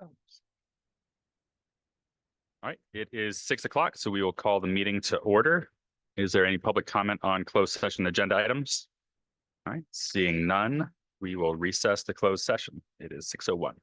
All right, it is 6 o'clock, so we will call the meeting to order. Is there any public comment on closed session agenda items? All right, seeing none, we will recess the closed session. It is 6:01.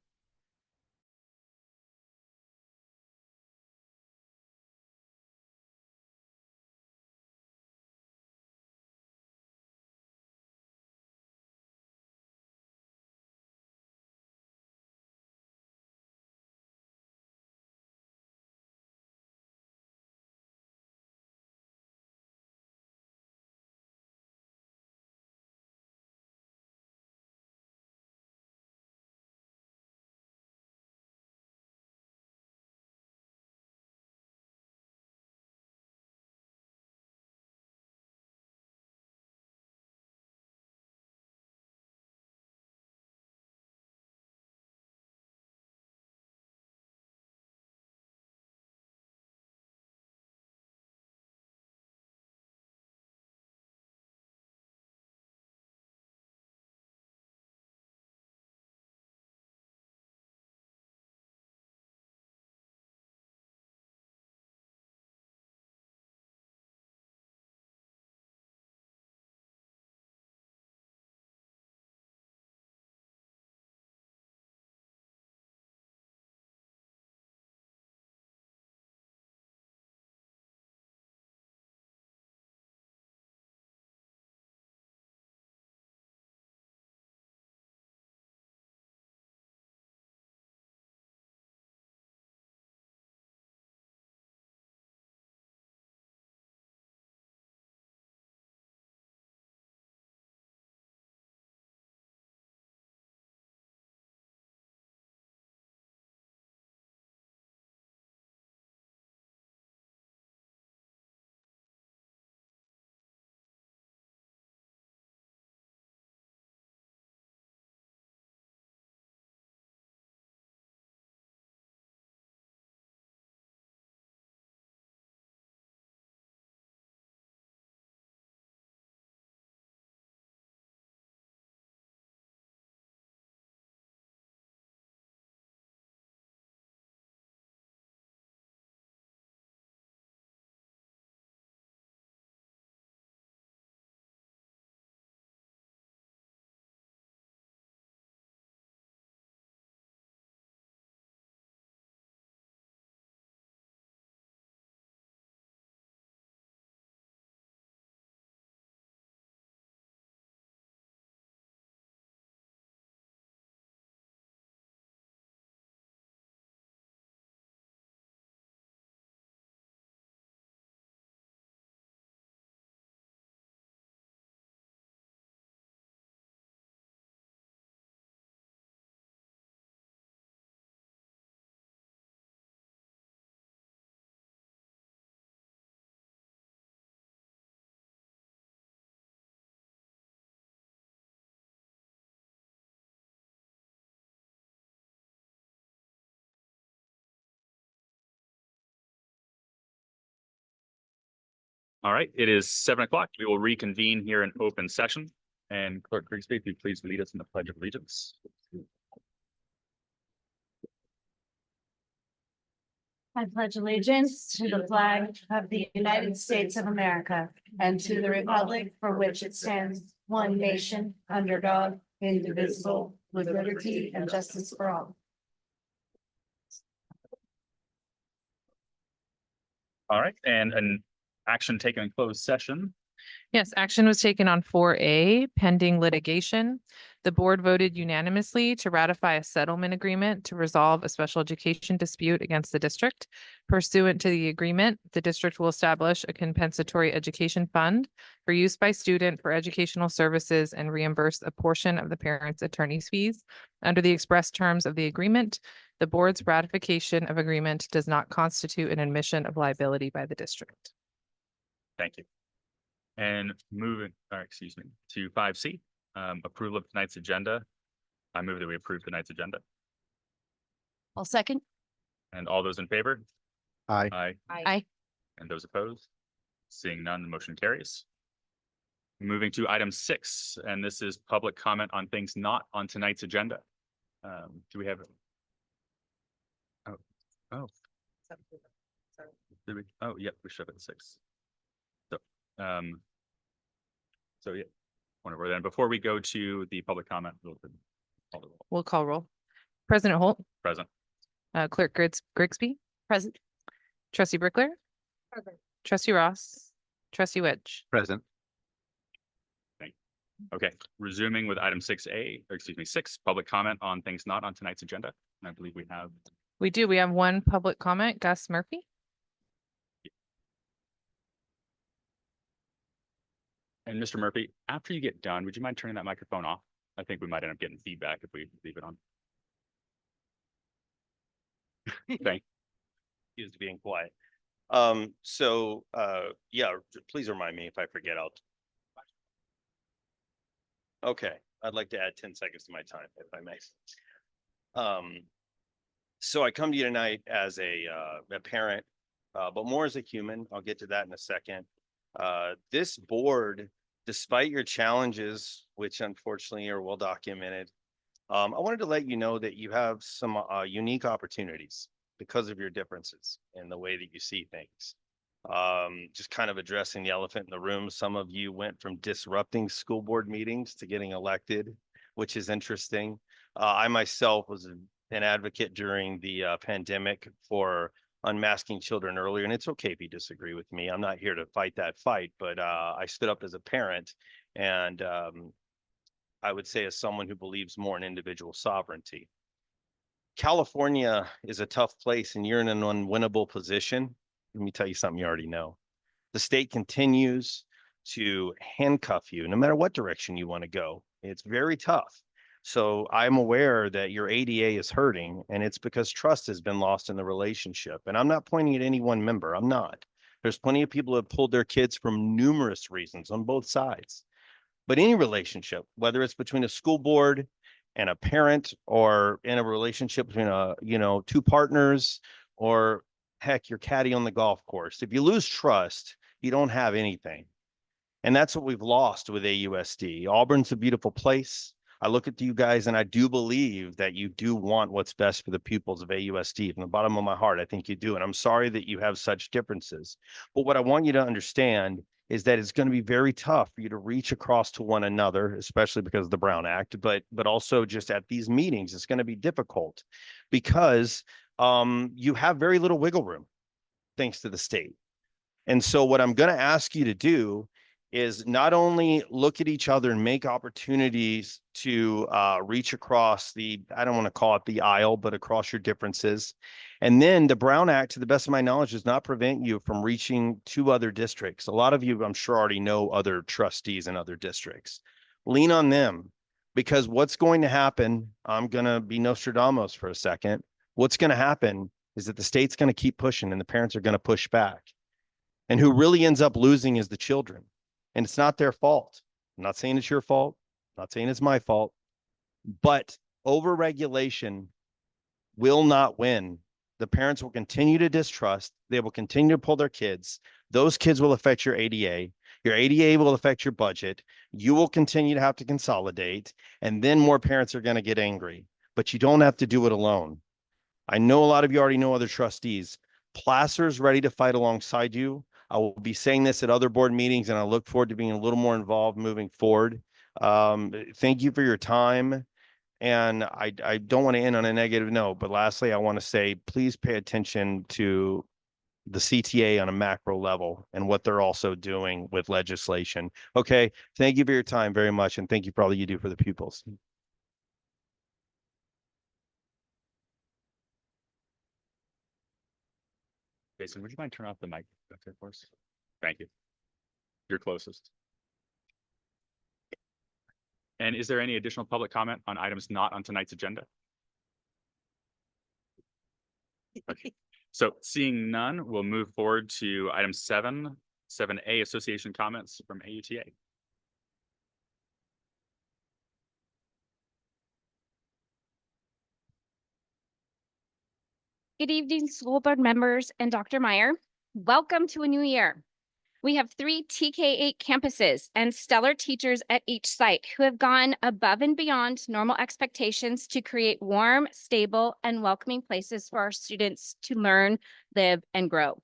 All right, it is 7 o'clock. We will reconvene here in open session. And Clerk Grigsby, if you please lead us in the Pledge of Allegiance. I pledge allegiance to the flag of the United States of America and to the republic for which it stands, one nation, under God, indivisible, with liberty and justice for all. All right, and an action taken in closed session. Yes, action was taken on 4A pending litigation. The board voted unanimously to ratify a settlement agreement to resolve a special education dispute against the district. Pursuant to the agreement, the district will establish a compensatory education fund for use by student for educational services and reimburse a portion of the parent's attorney's fees. Under the express terms of the agreement, the board's ratification of agreement does not constitute an admission of liability by the district. Thank you. And moving, excuse me, to 5C, approval of tonight's agenda. I move that we approve tonight's agenda. I'll second. And all those in favor? Aye. Aye. Aye. And those opposed? Seeing none, the motion carries. Moving to item 6, and this is public comment on things not on tonight's agenda. Do we have Oh, did we? Oh, yep, we should have at 6. So, yeah, whenever then, before we go to the public comment, we'll call the roll. We'll call roll. President Holt, Present. Clerk Grigsby, Present. Trustee Brickler, Trustee Ross, Trustee Wedge. Present. Okay, resuming with item 6A, or excuse me, 6, public comment on things not on tonight's agenda. And I believe we have, We do. We have one public comment, Gus Murphy. and Mr. Murphy, after you get done, would you mind turning that microphone off? I think we might end up getting feedback if we leave it on. Thank Used being quiet. Yeah, please remind me if I forget. Okay, I'd like to add 10 seconds to my time, if I may. So I come to you tonight as a parent, but more as a human. I'll get to that in a second. This board, despite your challenges, which unfortunately are well documented, I wanted to let you know that you have some unique opportunities because of your differences in the way that you see things. Just kind of addressing the elephant in the room. Some of you went from disrupting school board meetings to getting elected, which is interesting. I myself was an advocate during the pandemic for unmasking children earlier, and it's okay if you disagree with me. I'm not here to fight that fight, but I stood up as a parent, and I would say as someone who believes more in individual sovereignty. California is a tough place and you're in an unwinnable position. Let me tell you something you already know. The state continues to handcuff you no matter what direction you want to go. It's very tough. So I'm aware that your ADA is hurting, and it's because trust has been lost in the relationship. And I'm not pointing at any one member. I'm not. There's plenty of people who have pulled their kids from numerous reasons on both sides. But any relationship, whether it's between a school board and a parent, or in a relationship between two partners, or heck, your caddy on the golf course, if you lose trust, you don't have anything. And that's what we've lost with AUSD. Auburn's a beautiful place. I look at you guys and I do believe that you do want what's best for the pupils of AUSD. From the bottom of my heart, I think you do. And I'm sorry that you have such differences. But what I want you to understand is that it's going to be very tough for you to reach across to one another, especially because of the Brown Act, but also just at these meetings, it's going to be difficult because you have very little wiggle room thanks to the state. And so what I'm going to ask you to do is not only look at each other and make opportunities to reach across I don't want to call it the aisle, but across your differences. And then the Brown Act, to the best of my knowledge, does not prevent you from reaching to other districts. A lot of you, I'm sure, already know other trustees in other districts. Lean on them, because what's going to happen, I'm going to be Nostradamus for a second. What's going to happen is that the state's going to keep pushing and the parents are going to push back. And who really ends up losing is the children. And it's not their fault. I'm not saying it's your fault. I'm not saying it's my fault. But overregulation will not win. The parents will continue to distrust. They will continue to pull their kids. Those kids will affect your ADA. Your ADA will affect your budget. You will continue to have to consolidate. And then more parents are going to get angry. But you don't have to do it alone. I know a lot of you already know other trustees. Placer's ready to fight alongside you. I will be saying this at other board meetings, and I look forward to being a little more involved moving forward. Thank you for your time. And I don't want to end on a negative note, but lastly, I want to say, please pay attention to the CTA on a macro level and what they're also doing with legislation. Okay. Thank you for your time very much. And thank you for all that you do for the pupils. Jason, would you mind turning off the mic up there for us? Thank you. You're closest. And is there any additional public comment on items not on tonight's agenda? Okay. So seeing none, we'll move forward to item 7A, association comments from AUTA. Good evening, school board members and Dr. Meyer. Welcome to a new year. We have 3 TK8 campuses and stellar teachers at each site who have gone above and beyond normal expectations to create warm, stable, and welcoming places for our students to learn, live, and grow.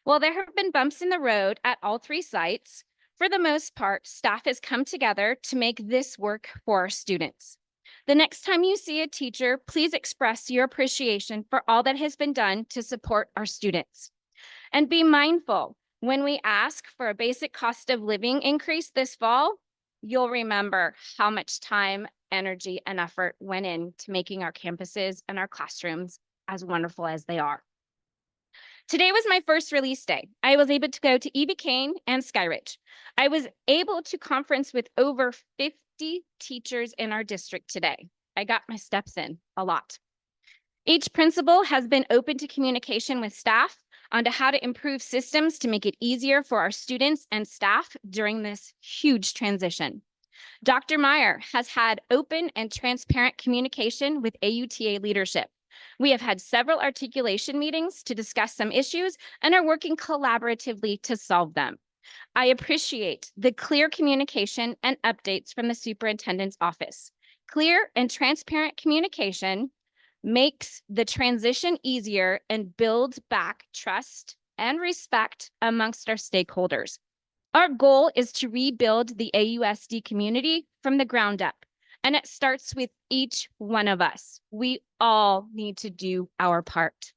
While there have been bumps in the road at all 3 sites, for the most part, staff has come together to make this work for our students. The next time you see a teacher, please express your appreciation for all that has been done to support our students. And be mindful, when we ask for a basic cost of living increase this fall, you'll remember how much time, energy, and effort went into making our campuses and our classrooms as wonderful as they are. Today was my first release day. I was able to go to E.B. Kane and Skyridge. I was able to conference with over 50 teachers in our district today. I got my steps in a lot. Each principal has been open to communication with staff on how to improve systems to make it easier for our students and staff during this huge transition. Dr. Meyer has had open and transparent communication with AUTA leadership. We have had several articulation meetings to discuss some issues and are working collaboratively to solve them. I appreciate the clear communication and updates from the superintendent's office. Clear and transparent communication makes the transition easier and builds back trust and respect amongst our stakeholders. Our goal is to rebuild the AUSD community from the ground up, and it starts with each one of us. We all need to do our part.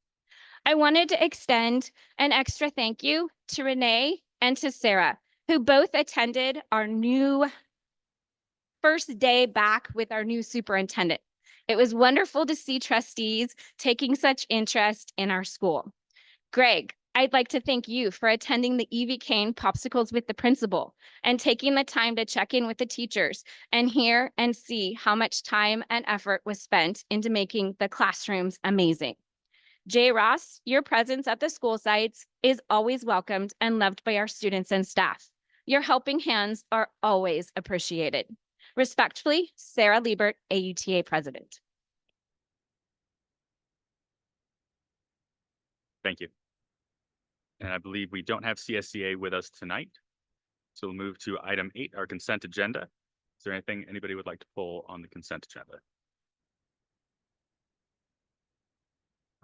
I wanted to extend an extra thank you to Renee and to Sarah, who both attended our new first day back with our new superintendent. It was wonderful to see trustees taking such interest in our school. Greg, I'd like to thank you for attending the E.V. Kane Popsicles with the principal and taking the time to check in with the teachers and hear and see how much time and effort was spent into making the classrooms amazing. Jay Ross, your presence at the school sites is always welcomed and loved by our students and staff. Your helping hands are always appreciated. Respectfully, Sarah Liebert, AUTA President. Thank you. And I believe we don't have CSCA with us tonight. So we'll move to item 8, our consent agenda. Is there anything anybody would like to pull on the consent agenda?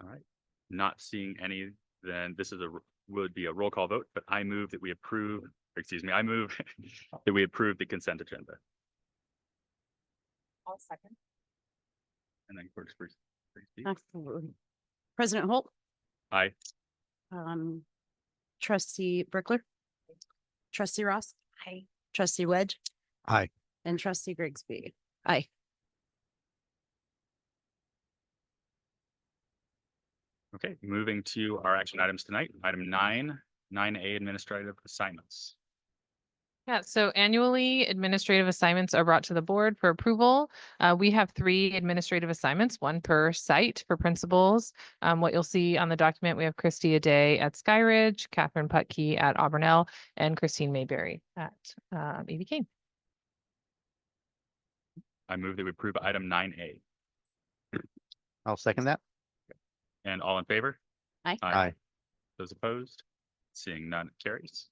All right, not seeing any, then this is would be a roll call vote, but I move that we approve, I move that we approve the consent agenda. I'll second. And then clerk's first. Absolutely. President Holt, Aye. trustee Brickler, trustee Ross, Aye. trustee Wedge, Aye. and trustee Grigsby. Aye. Okay, moving to our action items tonight. Item 9A administrative assignments. Yeah, so annually, administrative assignments are brought to the board for approval. We have 3 administrative assignments, 1 per site for principals. What you'll see on the document, we have Christy Aday at Skyridge, Catherine Putke at Auburn, and Christine Mayberry at E.B. Kane. I move that we approve item 9A. I'll second that. And all in favor? Aye. Aye. Those opposed? Seeing none, it carries.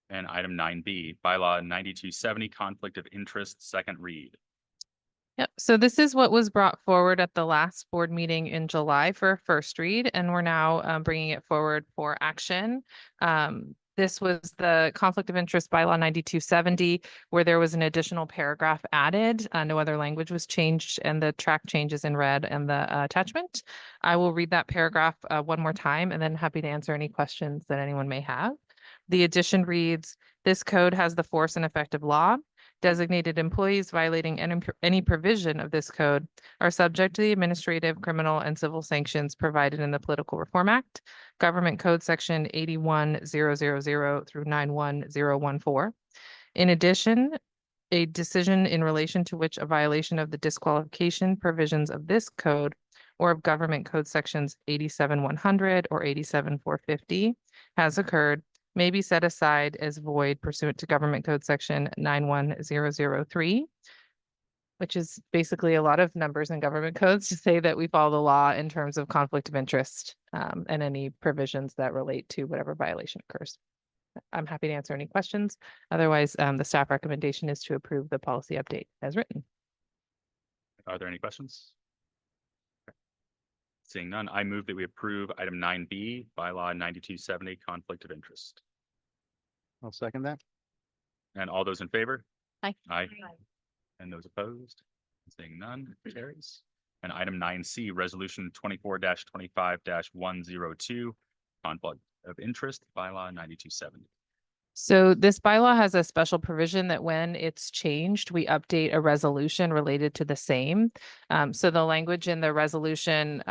And item 9B, bylaw 9270, conflict of interest, second read. Yep, so this is what was brought forward at the last board meeting in July for a first read, and we're now bringing it forward for action. This was the conflict of interest bylaw 9270, where there was an additional paragraph added. No other language was changed, and the track changes in red and the attachment. I will read that paragraph one more time, and then happy to answer any questions that anyone may have. The addition reads, this code has the force and effect of law. Designated employees violating any provision of this code are subject to the administrative, criminal, and civil sanctions provided in the Political Reform Act, Government Code Section 81000 through 91014. In addition, a decision in relation to which a violation of the disqualification provisions of this code or of Government Code Sections 87100 or 87450 has occurred may be set aside as void pursuant to Government Code Section 91003, which is basically a lot of numbers in government codes to say that we follow the law in terms of conflict of interest and any provisions that relate to whatever violation occurs. I'm happy to answer any questions. Otherwise, the staff recommendation is to approve the policy update as written. Are there any questions? Okay. Seeing none, I move that we approve item 9B, bylaw 9270, conflict of interest. I'll second that. And all those in favor? Aye. Aye. And those opposed? Seeing none, carries. And item 9C, resolution 24-25-102, conflict of interest, bylaw 9270. So this bylaw has a special provision that when it's changed, we update a resolution related to the same. So the language in the resolution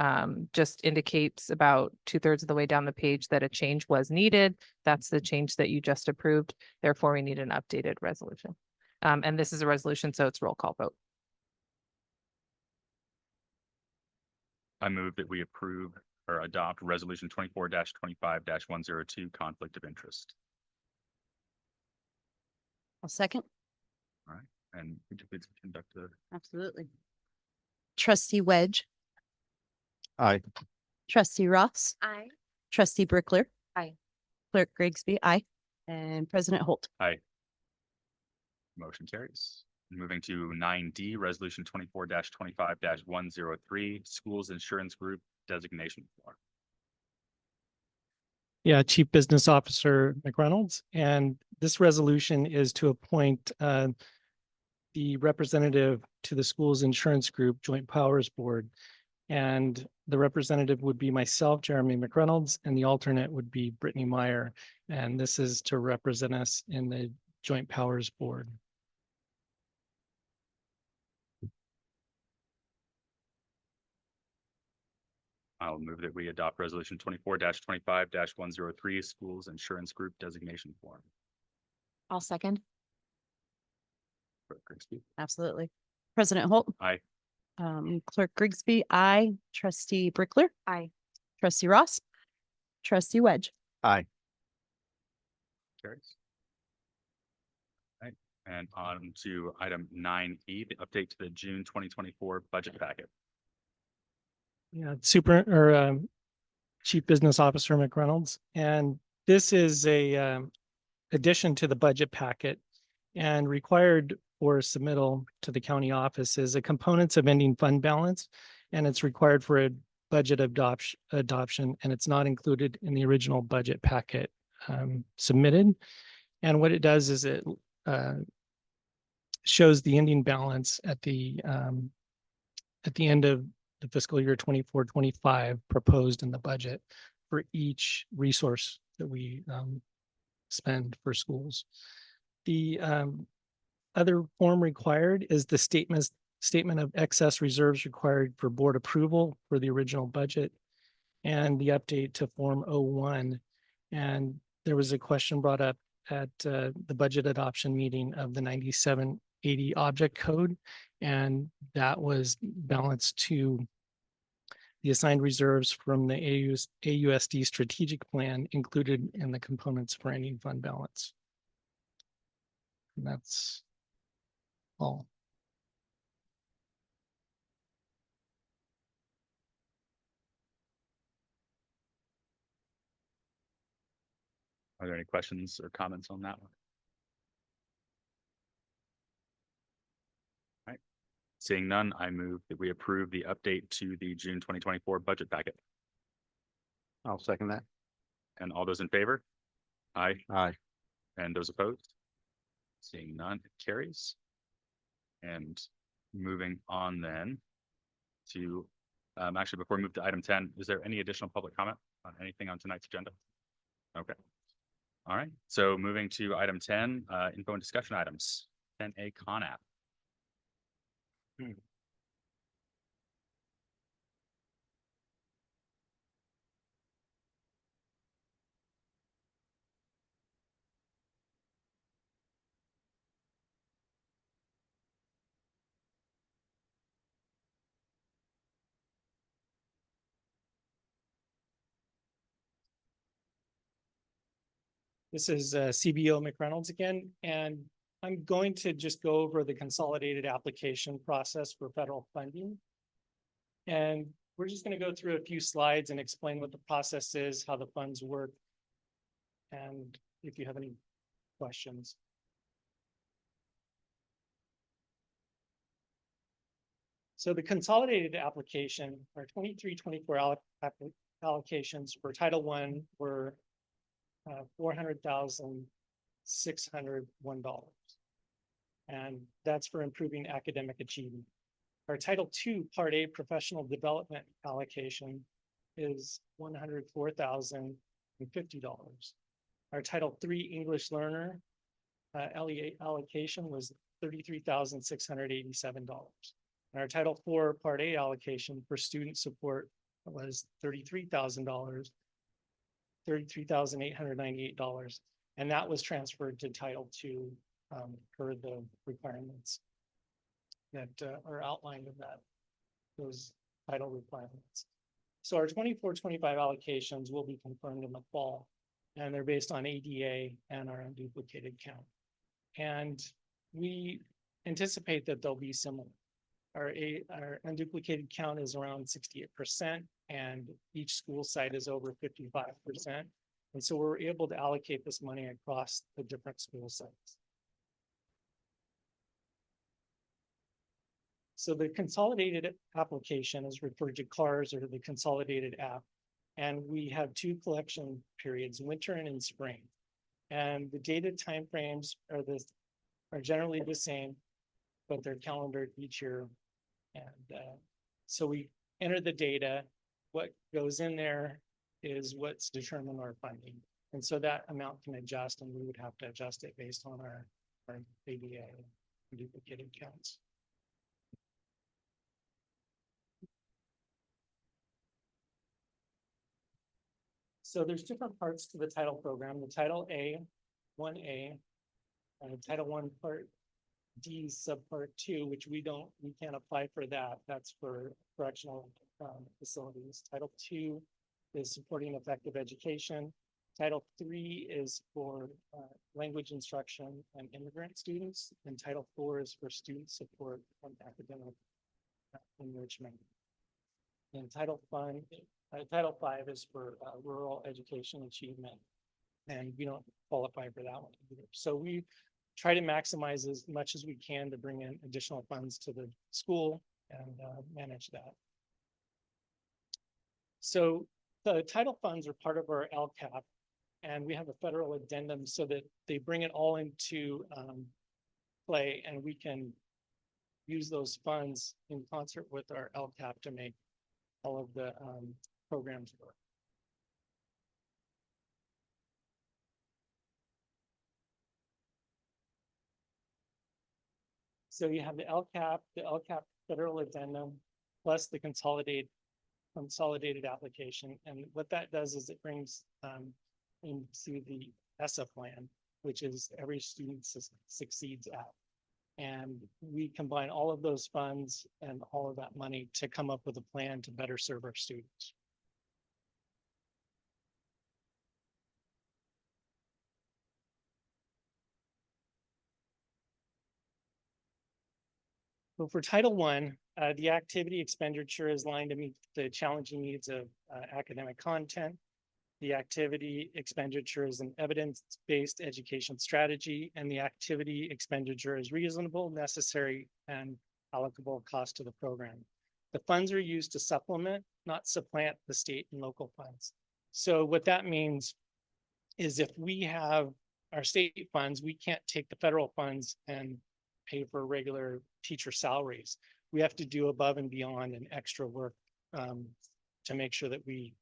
just indicates about 2/3 of the way down the page that a change was needed. That's the change that you just approved. Therefore, we need an updated resolution. And this is a resolution, so it's roll call vote. I move that we approve or adopt resolution 24-25-102, conflict of interest. I'll second. And would you please conduct a Absolutely. Trustee Wedge, Aye. trustee Ross, Aye. trustee Brickler. Aye. Clerk Grigsby, aye. And President Holt. motion carries. Moving to 9D, resolution 24-25-103, schools insurance group designation form. Yeah, Chief Business Officer McReynolds, and this resolution is to appoint the representative to the school's insurance group joint powers board. And the representative would be myself, Jeremy McReynolds, and the alternate would be Brittany Meyer. And this is to represent us in the joint powers board. I'll move that we adopt resolution 24-25-103, schools insurance group designation form. I'll second. Clerk Grigsby. Absolutely. President Holt. Aye. Clerk Grigsby, aye. Trustee Brickler. Aye. Trustee Ross. Trustee Wedge. Aye. Carries. Right, and on to item 9E, the update to the June 2024 budget packet. Yeah, Chief Business Officer McReynolds, and this is a addition to the budget packet and required for submittal to the county office is a components of ending fund balance, and it's required for a budget adoption, and it's not included in the original budget packet submitted. And what it does is it shows the ending balance at the end of the fiscal year 24-25 proposed in the budget for each resource that we spend for schools. The other form required is the statement of excess reserves required for board approval for the original budget and the update to Form 01. And there was a question brought up at the budget adoption meeting of the 9780 object code, and that was balanced to the assigned reserves from the AUSD strategic plan included in the components for ending fund balance. And that's all. Are there any questions or comments on that one? All right, seeing none, I move that we approve the update to the June 2024 budget packet. I'll second that. And all those in favor? Aye. Aye. And those opposed? Seeing none, it carries. And moving on then to, actually, before we move to item 10, is there any additional public comment on anything on tonight's agenda? Okay. All right, so moving to item 10, info and discussion items, 10A CONAP. This is CBO McReynolds again, and I'm going to just go over the consolidated application process for federal funding. And we're just going to go through a few slides and explain what the process is, how the funds work. And if you have any questions. So the consolidated application, our 23-24 allocations for Title I were $400,601. And that's for improving academic achievement. Our Title II Part A professional development allocation is $104,050. Our Title III English learner LEA allocation was $33,687. And our Title IV Part A allocation for student support was $33,000, $33,898. And that was transferred to Title II per the requirements that are outlined in those title requirements. So our 24-25 allocations will be confirmed in the fall, and they're based on ADA and our unduplicated count. And we anticipate that they'll be similar. Our unduplicated count is around 68%, and each school site is over 55%. And so we're able to allocate this money across the different school sites. So the consolidated application is referred to CARS, or the consolidated app. And we have two collection periods, winter and in spring. And the dated timeframes are generally the same, but they're calendared each year. And so we enter the data. What goes in there is what's determined our funding. And so that amount can adjust, and we would have to adjust it based on our ADA duplicated counts. So there's different parts to the title program. The Title A, 1A, Title I Part D subpart 2, which we can't apply for that. That's for correctional facilities. Title II is supporting effective education. Title III is for language instruction and immigrant students, and Title IV is for student support and academic enrichment. And Title V is for rural education achievement, and we don't qualify for that one either. So we try to maximize as much as we can to bring in additional funds to the school and manage that. So the title funds are part of our LCAP, and we have a federal addendum so that they bring it all into play, and we can use those funds in concert with our LCAP to make all of the programs work. So you have the LCAP federal addendum, plus the consolidated application. And what that does is it brings into the ESSA plan, which is every student succeeds at. And we combine all of those funds and all of that money to come up with a plan to better serve our students. So for Title I, the activity expenditure is aligned to meet the challenging needs of academic content. The activity expenditure is an evidence-based education strategy, and the activity expenditure is reasonable, necessary, and allocable cost to the program. The funds are used to supplement, not supplant, the state and local funds. So what that means is if we have our state funds, we can't take the federal funds and pay for regular teacher salaries. We have to do above and beyond and extra work to make sure that we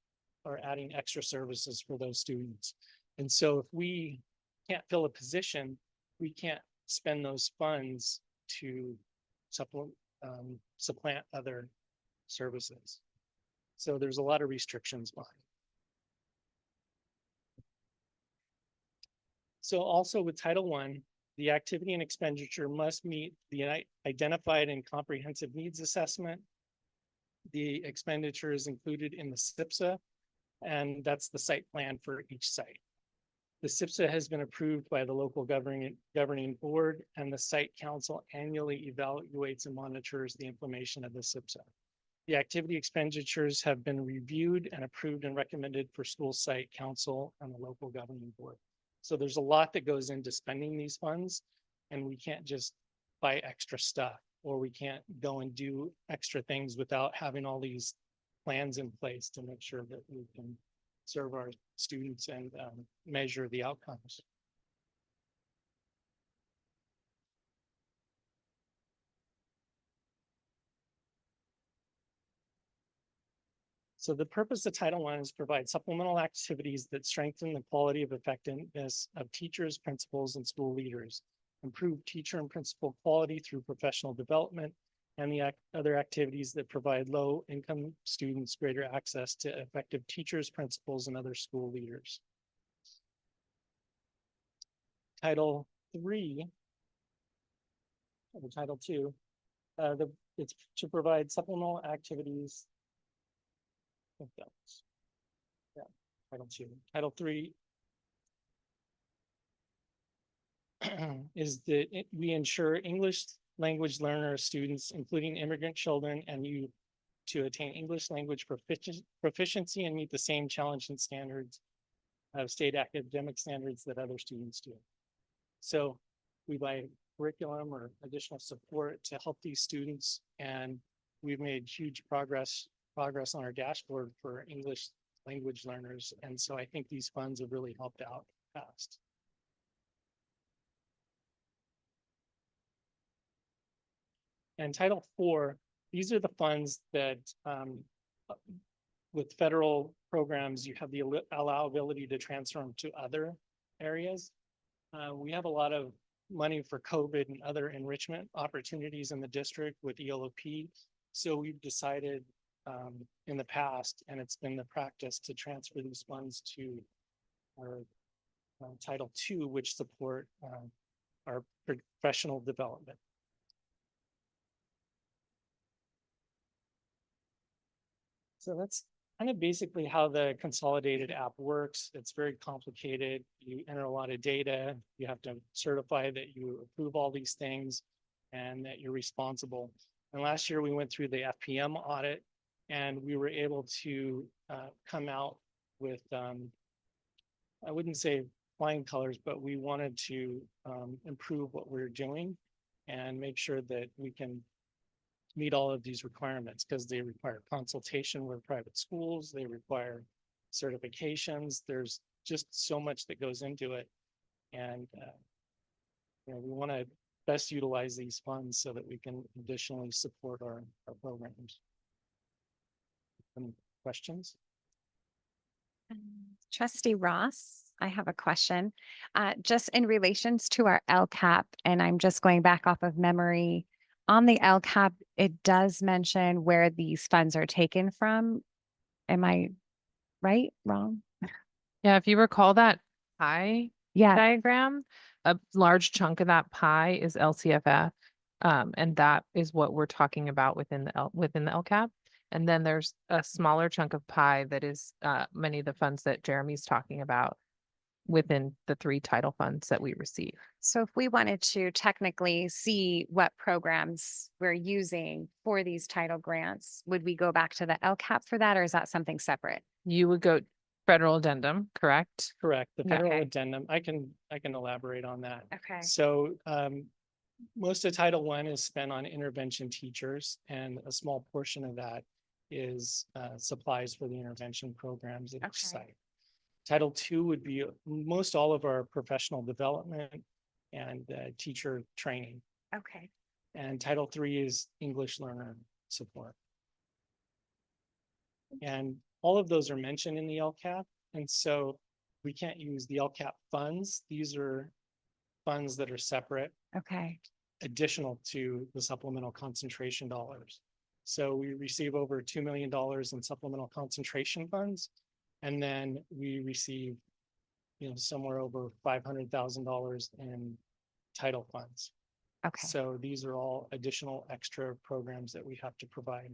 are adding extra services for those students. And so if we can't fill a position, we can't spend those funds to supplant other services. So there's a lot of restrictions behind. So also with Title I, the activity and expenditure must meet the identified and comprehensive needs assessment. The expenditure is included in the SIPSA, and that's the site plan for each site. The SIPSA has been approved by the local governing board, and the site council annually evaluates and monitors the implementation of the SIPSA. The activity expenditures have been reviewed and approved and recommended for school site council and the local governing board. So there's a lot that goes into spending these funds, and we can't just buy extra stuff, or we can't go and do extra things without having all these plans in place to make sure that we can serve our students and measure the outcomes. So the purpose of Title I is provide supplemental activities that strengthen the quality of effectiveness of teachers, principals, and school leaders, improve teacher and principal quality through professional development, and the other activities that provide low-income students greater access to effective teachers, principals, and other school leaders. Title III, or Title II, it's to provide supplemental activities. I think that's, yeah, Title II. Title III is that we ensure English language learner students, including immigrant children and youth, to attain English language proficiency and meet the same challenge and standards of state academic standards that other students do. So we buy curriculum or additional support to help these students, and we've made huge progress on our dashboard for English language learners. And so I think these funds have really helped out fast. And Title IV, these are the funds that with federal programs, you have the allowability to transfer them to other areas. We have a lot of money for COVID and other enrichment opportunities in the district with ELOP. So we've decided in the past, and it's been the practice, to transfer these funds to our Title II, which support our professional development. So that's kind of basically how the consolidated app works. It's very complicated. You enter a lot of data. You have to certify that you approve all these things and that you're responsible. And last year we went through the FPM audit, and we were able to come out with, I wouldn't say flying colors, but we wanted to improve what we're doing and make sure that we can meet all of these requirements, because they require consultation with private schools, they require certifications. There's just so much that goes into it. And we want to best utilize these funds so that we can additionally support our programs. Any questions? Trustee Ross, I have a question. Just in relations to our LCAP, and I'm just going back off of memory. On the LCAP, it does mention where these funds are taken from. Am I right, wrong? Yeah, if you recall that pie Yeah, diagram, a large chunk of that pie is LCFF. And that is what we're talking about within the LCAP. And then there's a smaller chunk of pie that is many of the funds that Jeremy's talking about within the 3 title funds that we receive. so if we wanted to technically see what programs we're using for these title grants, would we go back to the LCAP for that, or is that something separate? You would go federal addendum, correct? Correct. The federal Okay. addendum, I can elaborate on that. Okay. So most of Title I is spent on intervention teachers, and a small portion of that is supplies for the intervention programs at Okay. each site. Title II would be most all of our professional development and teacher training. Okay. And Title III is English learner support. And all of those are mentioned in the LCAP. And so we can't use the LCAP funds. These are funds that are separate, Okay. additional to the supplemental concentration dollars. So we receive over $2 million in supplemental concentration funds. And then we receive, somewhere over $500,000 in title funds. Okay. So these are all additional extra programs that we have to provide.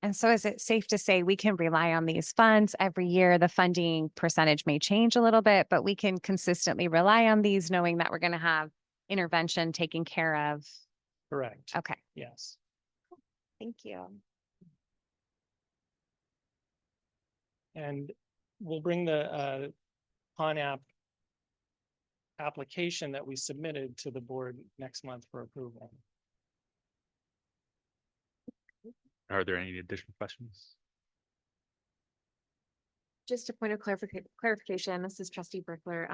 And so is it safe to say we can rely on these funds every year? The funding percentage may change a little bit, but we can consistently rely on these, knowing that we're going to have intervention taken care of. Correct. Okay. Yes. Thank you. And we'll bring the Khan app application that we submitted to the board next month for approval. Are there any additional questions? Just a point of clarification, this is trustee Brickler.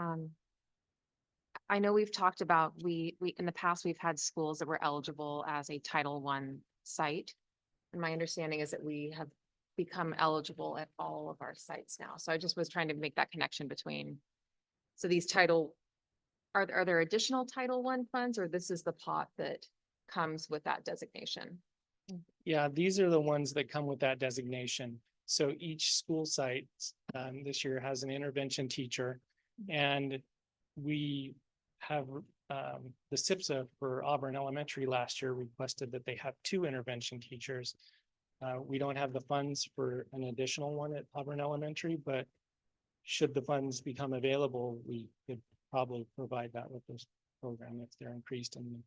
I know we've talked about, we in the past, we've had schools that were eligible as a Title I site. And my understanding is that we have become eligible at all of our sites now. So I just was trying to make that connection between. So these are there additional Title I funds, or this is the pot that comes with that designation? Yeah, these are the ones that come with that designation. So each school site this year has an intervention teacher, and we have the SIPSA for Auburn Elementary last year requested that they have 2 intervention teachers. We don't have the funds for an additional one at Auburn Elementary, but should the funds become available, we could probably provide that with this program if they're increased in the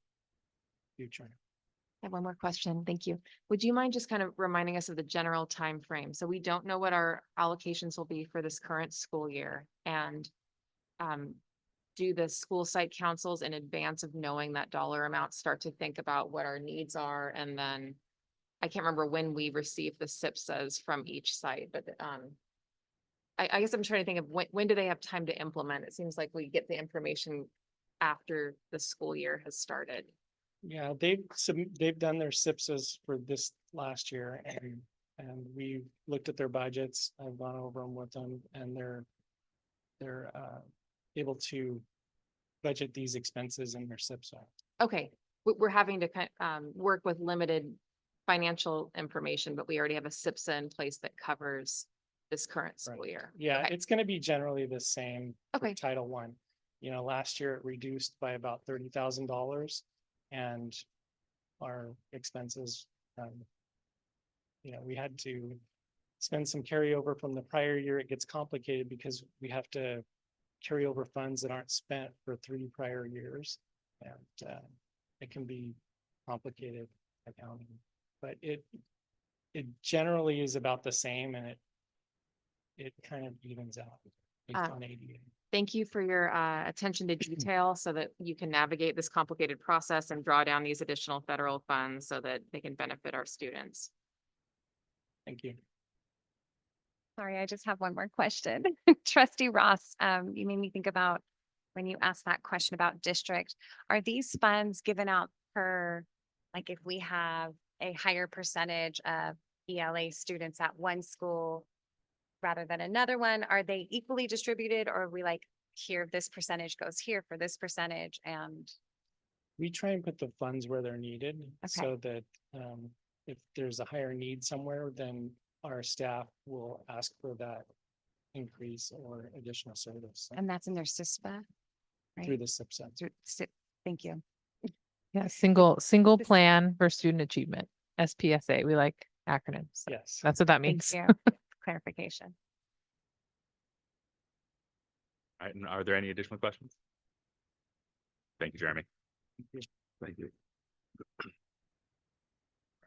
future. I have one more question. Thank you. Would you mind just kind of reminding us of the general time frame? So we don't know what our allocations will be for this current school year, and do the school site councils in advance of knowing that dollar amount start to think about what our needs are? And then I can't remember when we receive the SIPSAs from each site, but I guess I'm trying to think of when do they have time to implement? It seems like we get the information after the school year has started. Yeah, they've done their SIPSAs for this last year, and we looked at their budgets. I've gone over them with them, and they're able to budget these expenses in their SIPSA. Okay, we're having to work with limited financial information, but we already have a SIPSA in place that covers this current school Right. year. Yeah, Okay. it's going to be generally the same for Okay. Title I. You know, last year it reduced by about $30,000, and our expenses, we had to spend some carryover from the prior year. It gets complicated because we have to carry over funds that aren't spent for 3 prior years, and it can be complicated accounting, but it generally is about the same, and it kind of evens out based on ADA. Thank you for your attention to detail so that you can navigate this complicated process and draw down these additional federal funds so that they can benefit our students. Thank you. Sorry, I just have one more question. Trustee Ross, you made me think about when you asked that question about district, are these funds given out per, like if we have a higher percentage of ELA students at one school rather than another one, are they equally distributed, or are we like, here, this percentage goes here for this percentage? And We try and put the funds where they're needed so that if there's a higher need somewhere, then our staff will ask for that increase or additional service and that's in their CISPA, through right? the SIPSA. Thank you. Yeah, single plan for student achievement, SPSA. We like acronyms. Yes. That's what that Thank means. you. Clarification. All right, and are there any additional questions? Thank you, Jeremy. you. Thank you.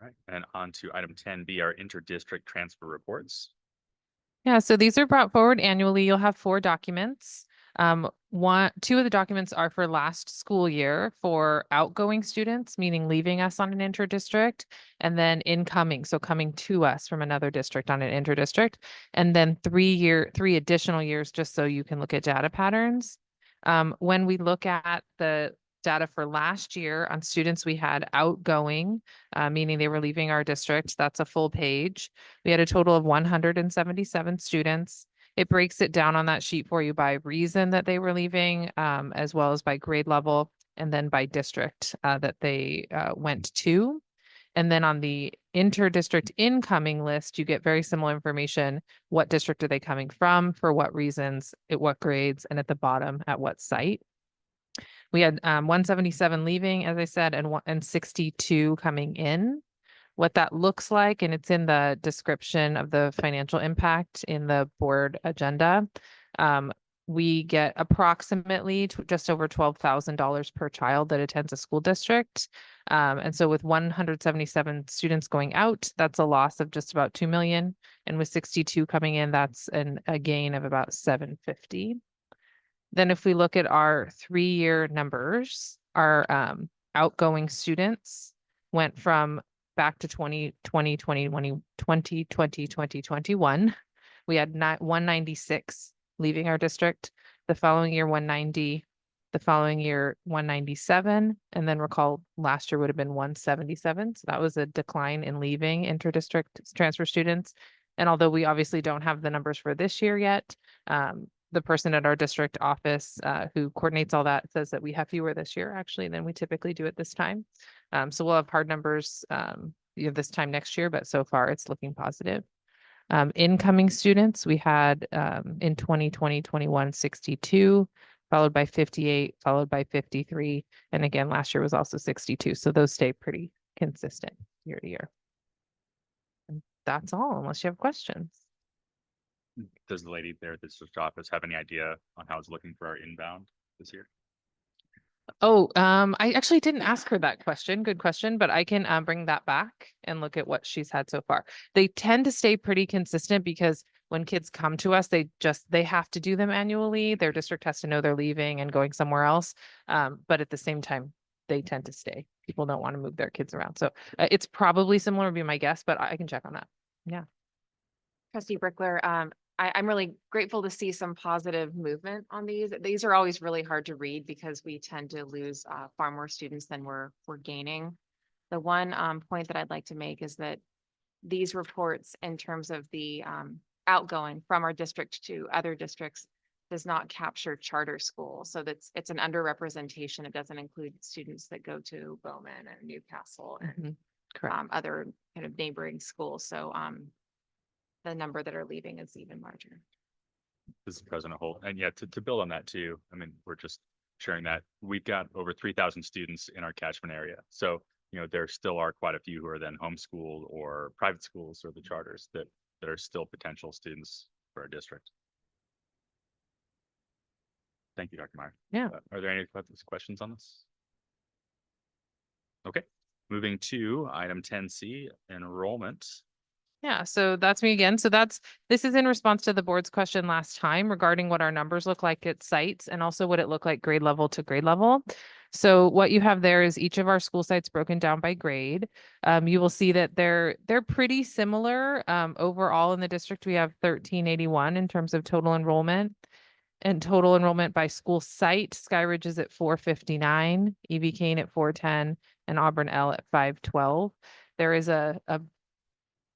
All right, and on to item 10B, our inter-district transfer reports. Yeah, so these are brought forward annually. You'll have 4 documents. 2 of the documents are for last school year for outgoing students, meaning leaving us on an inter-district, and then incoming, so coming to us from another district on an inter-district, and then 3 additional years, just so you can look at data patterns. When we look at the data for last year on students we had outgoing, meaning they were leaving our district, that's a full page. We had a total of 177 students. It breaks it down on that sheet for you by reason that they were leaving, as well as by grade level, and then by district that they went to. And then on the inter-district incoming list, you get very similar information. What district are they coming from, for what reasons, at what grades, and at the bottom, at what site. We had 177 leaving, as I said, and 62 coming in. What that looks like, and it's in the description of the financial impact in the board agenda. We get approximately just over $12,000 per child that attends a school district. And so with 177 students going out, that's a loss of just about 2 million. And with 62 coming in, that's a gain of about 750. Then if we look at our 3-year numbers, our outgoing students went from back to 2021. We had 196 leaving our district. The following year, 190. The following year, 197. And then recall last year would have been 177. So that was a decline in leaving inter-district transfer students. And although we obviously don't have the numbers for this year yet, the person at our district office who coordinates all that says that we have fewer this year actually than we typically do at this time. So we'll have hard numbers this time next year, but so far it's looking positive. Incoming students, we had in 2020-21, 62, followed by 58, followed by 53. And again, last year was also 62. So those stay pretty consistent year to year. And that's all, unless you have questions. Does the lady there at the district office have any idea on how it's looking for our inbound this year? Oh, I actually didn't ask her that question. Good question, but I can bring that back and look at what she's had so far. They tend to stay pretty consistent because when kids come to us, they have to do them annually. Their district has to know they're leaving and going somewhere else. But at the same time, they tend to stay. People don't want to move their kids around. So it's probably similar would be my guess, but I can check on that. Yeah. Trustee Brickler, I'm really grateful to see some positive movement on these. These are always really hard to read because we tend to lose far more students than we're gaining. The one point that I'd like to make is that these reports in terms of the outgoing from our district to other districts does not capture charter schools. So it's an underrepresentation. It doesn't include students that go to Bowman and Newcastle and Correct. other kind of neighboring schools. So the number that are leaving is even larger. This is President Holt. And yeah, to build on that too, I mean, we're just sharing that we've got over 3,000 students in our catchment area. So, there still are quite a few who are then homeschooled or private schools or the charters that are still potential students for our district. Thank you, Dr. Meyer. Yeah. Are there any questions on this? Okay, moving to item 10C, enrollment. Yeah, so that's me again. So this is in response to the board's question last time regarding what our numbers look like at sites and also what it looked like grade level to grade level. So what you have there is each of our school sites broken down by grade. You will see that they're pretty similar. Overall in the district, we have 1381 in terms of total enrollment. And total enrollment by school site, Skyridge is at 459, EV Kane at 410, and Auburn L at 512. There is a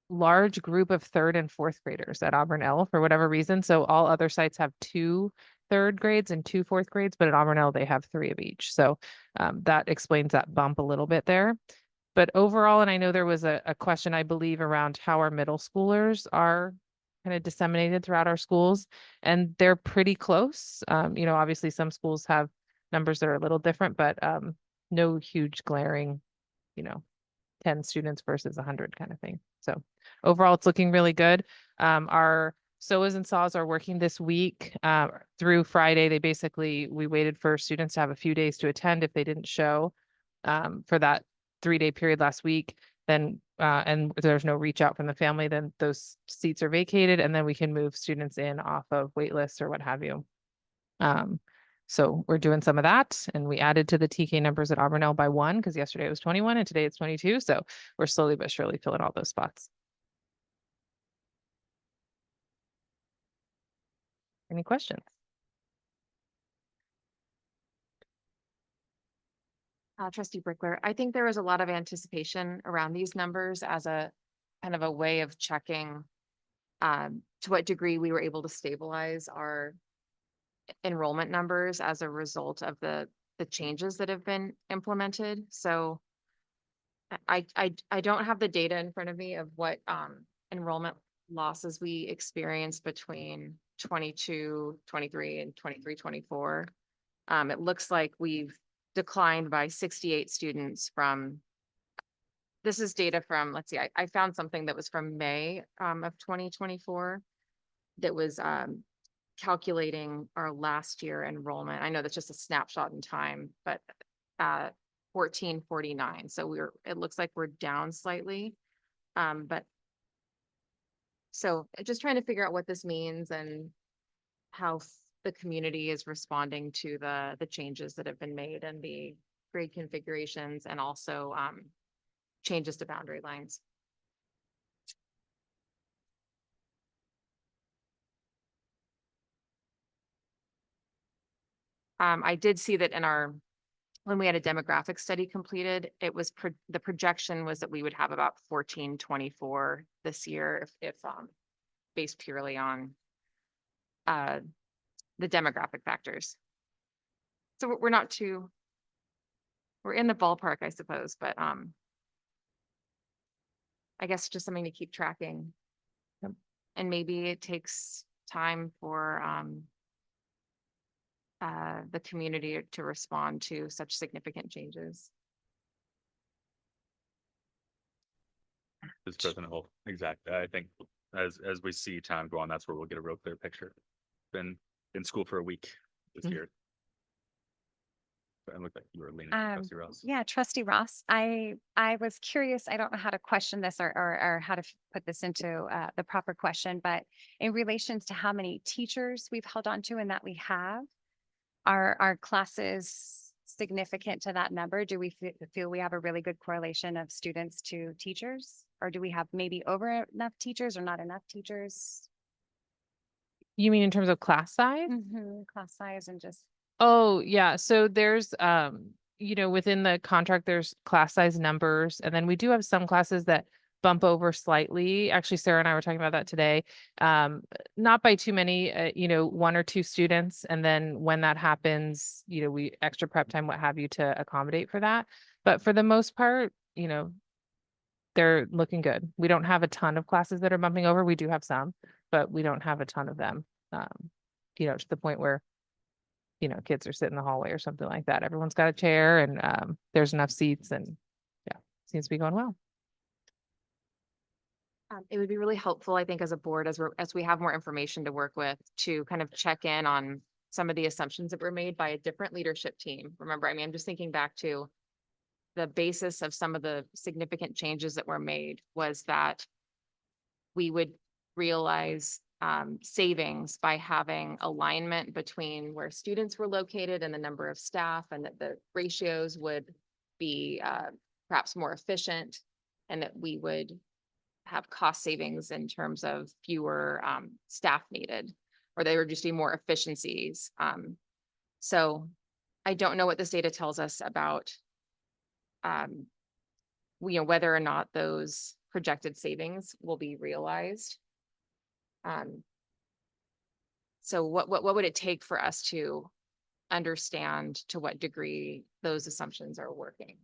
large group of 3rd and 4th graders at Auburn L for whatever reason. So all other sites have 2 3rd grades and 2 4th grades, but at Auburn L they have 3 of each. So that explains that bump a little bit there. But overall, and I know there was a question, I believe, around how our middle schoolers are kind of disseminated throughout our schools, and they're pretty close. Obviously some schools have numbers that are a little different, but no huge glaring, 10 students versus 100 kind of thing. So overall, it's looking really good. Our SOAs and SAWs are working this week through Friday. We waited for students to have a few days to attend if they didn't show for that 3-day period last week. Then, and there's no reach out from the family, then those seats are vacated and then we can move students in off of wait lists or what have you. So we're doing some of that, and we added to the TK numbers at Auburn L by 1 because yesterday it was 21 and today it's 22. So we're slowly but surely filling all those spots. Any questions? Trustee Brickler, I think there was a lot of anticipation around these numbers as a kind of a way of checking to what degree we were able to stabilize our enrollment numbers as a result of the changes that have been implemented. So I don't have the data in front of me of what enrollment losses we experienced between 22, 23 and 23, 24. It looks like we've declined by 68 students from, this is data from, let's see, I found something that was from May of 2024 that was calculating our last year enrollment. I know that's just a snapshot in time, but 1449. So it looks like we're down slightly. But so just trying to figure out what this means and how the community is responding to the changes that have been made and the grade configurations and also changes to boundary lines. I did see that in our, when we had a demographic study completed, it was the projection was that we would have about 1424 this year if based purely on the demographic factors. So we're not too, we're in the ballpark, I suppose, but I guess just something to keep tracking. Yep. And maybe it takes time for the community to respond to such significant changes. This President Holt, exactly. I think as we see time go on, that's where we'll get a real clear picture. Been in school for a week this Mhm. year. It looked like you were leaning, to Trustee Ross. Yeah, Trustee Ross, I was curious, I don't know how to question this or how to put this into the proper question, but in relations to how many teachers we've held on to and that we have, are our classes significant to that number? Do we feel we have a really good correlation of students to teachers? Or do we have maybe over enough teachers or not enough teachers? You mean in terms of class size? Class size and just. Oh, yeah. So there's, within the contract, there's class size numbers. And then we do have some classes that bump over slightly. Actually, Sarah and I were talking about that today. Not by too many, 1 or 2 students. And then when that happens, we extra prep time, what have you, to accommodate for that. But for the most part, they're looking good. We don't have a ton of classes that are bumping over. We do have some, but we don't have a ton of them. To the point where kids are sitting in the hallway or something like that. Everyone's got a chair and there's enough seats and yeah, seems to be going well. It would be really helpful, I think, as a board, as we have more information to work with, to kind of check in on some of the assumptions that were made by a different leadership team. Remember, I'm just thinking back to the basis of some of the significant changes that were made was that we would realize savings by having alignment between where students were located and the number of staff, and that the ratios would be perhaps more efficient, and that we would have cost savings in terms of fewer staff needed, or they were just doing more efficiencies. So I don't know what this data tells us about whether or not those projected savings will be realized. So what would it take for us to understand to what degree those assumptions are working?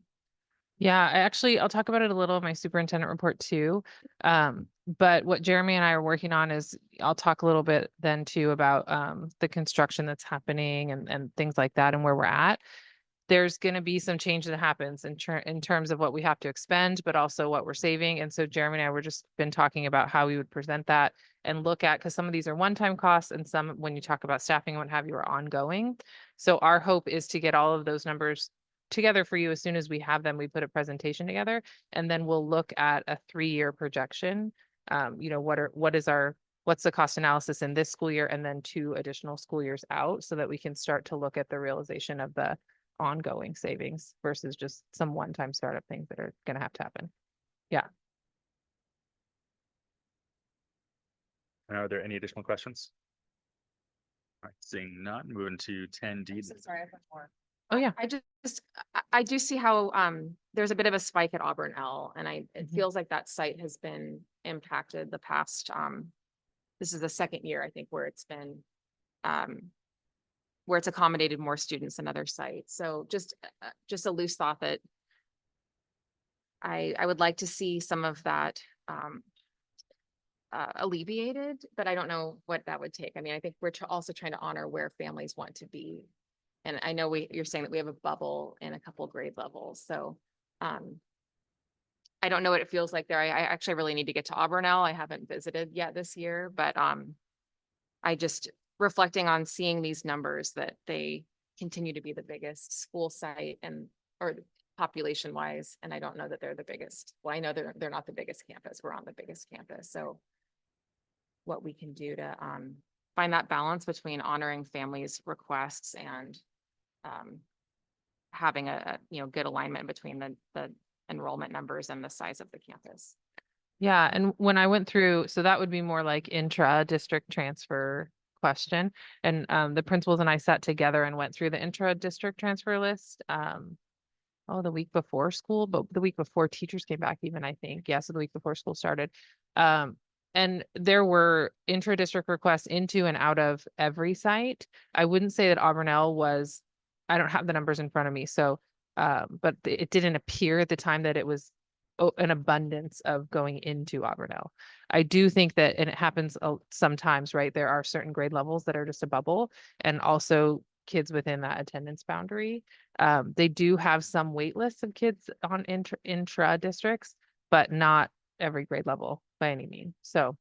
Yeah, I'll talk about it a little in my superintendent report too. But what Jeremy and I are working on is, I'll talk a little bit then too about the construction that's happening and things like that and where we're at. There's going to be some change that happens in terms of what we have to expend, but also what we're saving. And so Jeremy and I were just been talking about how we would present that and look at, because some of these are one-time costs and some, when you talk about staffing and what have you, are ongoing. So our hope is to get all of those numbers together for you. As soon as we have them, we put a presentation together, and then we'll look at a 3-year projection. What's the cost analysis in this school year, and then 2 additional school years out, so that we can start to look at the realization of the ongoing savings versus just some one-time startup things that are going to have to happen. Yeah. Are there any additional questions? All right, seeing none, moving to 10D. Sorry, I have more. Oh, yeah. I do see how there's a bit of a spike at Auburn L, and it Mhm. feels like that site has been impacted the past this is the second year, I think, where it's been where it's accommodated more students than other sites. So just a loose thought that I would like to see some of that alleviated, but I don't know what that would take. I think we're also trying to honor where families want to be. And I know you're saying that we have a bubble in a couple grade levels. So I don't know what it feels like there. I actually really need to get to Auburn L. I haven't visited yet this year, but I just reflecting on seeing these numbers that they continue to be the biggest school site or population wise. And I don't know that they're the biggest. Well, I know they're not the biggest campus. We're on the biggest campus. So what we can do to find that balance between honoring families' requests and having a, good alignment between the enrollment numbers and the size of the campus. Yeah, and when I went through, so that would be more like intra-district transfer question. And the principals and I sat together and went through the intra-district transfer list. The week before school, but the week before teachers came back even, I think. Yeah, so the week before school started. And there were intra-district requests into and out of every site. I wouldn't say that Auburnell was, I don't have the numbers in front of me, so but it didn't appear at the time that it was an abundance of going into Auburnell. I do think that, and it happens sometimes, right? There are certain grade levels that are just a bubble, and also kids within that attendance boundary. They do have some wait lists of kids on intra districts, but not every grade level by any means. So,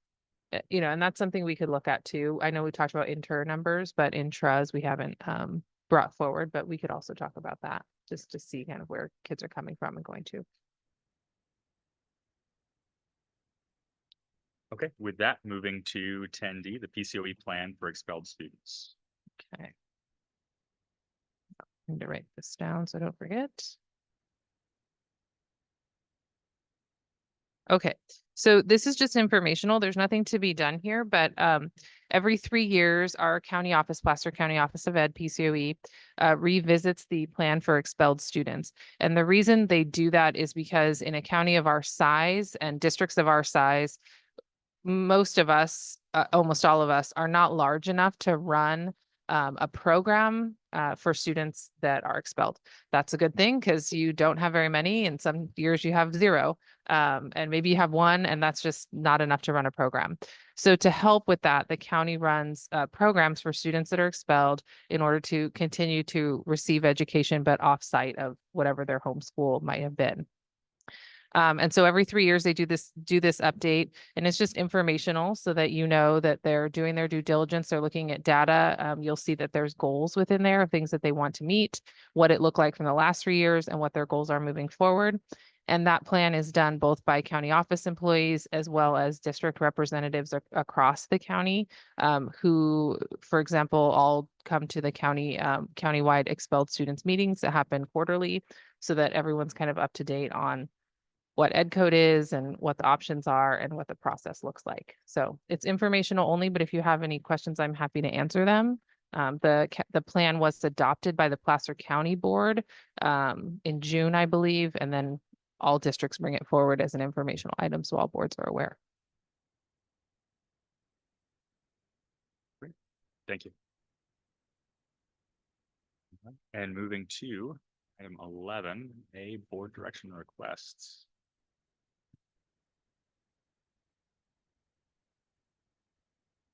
and that's something we could look at too. I know we talked about inter numbers, but intras we haven't brought forward, but we could also talk about that just to see kind of where kids are coming from and going to. Okay, with that, moving to 10D, the PCOE plan for expelled students. Okay. I need to write this down so I don't forget. Okay, so this is just informational. There's nothing to be done here, but every 3 years, our county office, Placer County Office of Ed, PCOE, revisits the plan for expelled students. And the reason they do that is because in a county of our size and districts of our size, most of us, almost all of us, are not large enough to run a program for students that are expelled. That's a good thing because you don't have very many. In some years you have 0, and maybe you have 1, and that's just not enough to run a program. So to help with that, the county runs programs for students that are expelled in order to continue to receive education, but off-site of whatever their home school might have been. And so every 3 years they do this update, and it's just informational so that you know that they're doing their due diligence. They're looking at data. You'll see that there's goals within there of things that they want to meet, what it looked like from the last 3 years, and what their goals are moving forward. And that plan is done both by county office employees as well as district representatives across the county, who, for example, all come to the countywide expelled students meetings that happen quarterly, so that everyone's kind of up to date on what ed code is and what the options are and what the process looks like. So it's informational only, but if you have any questions, I'm happy to answer them. The plan was adopted by the Placer County Board in June, I believe, and then all districts bring it forward as an informational item so all boards are aware. Great. Thank you. And moving to item 11, a board direction requests.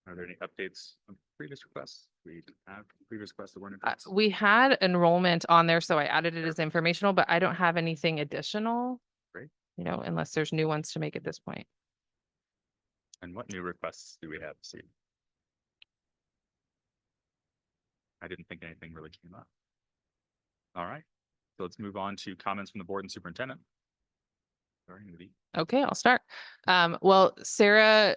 Are there any updates on previous requests? We have previous requests that weren't addressed. We had enrollment on there, so I added it as informational, but I don't have anything additional. Great. Unless there's new ones to make at this point. And what new requests do we have this evening? I didn't think anything really came up. All right, so let's move on to comments from the board and superintendent. Sorry, Nudie. Okay, I'll start. Well, Sarah,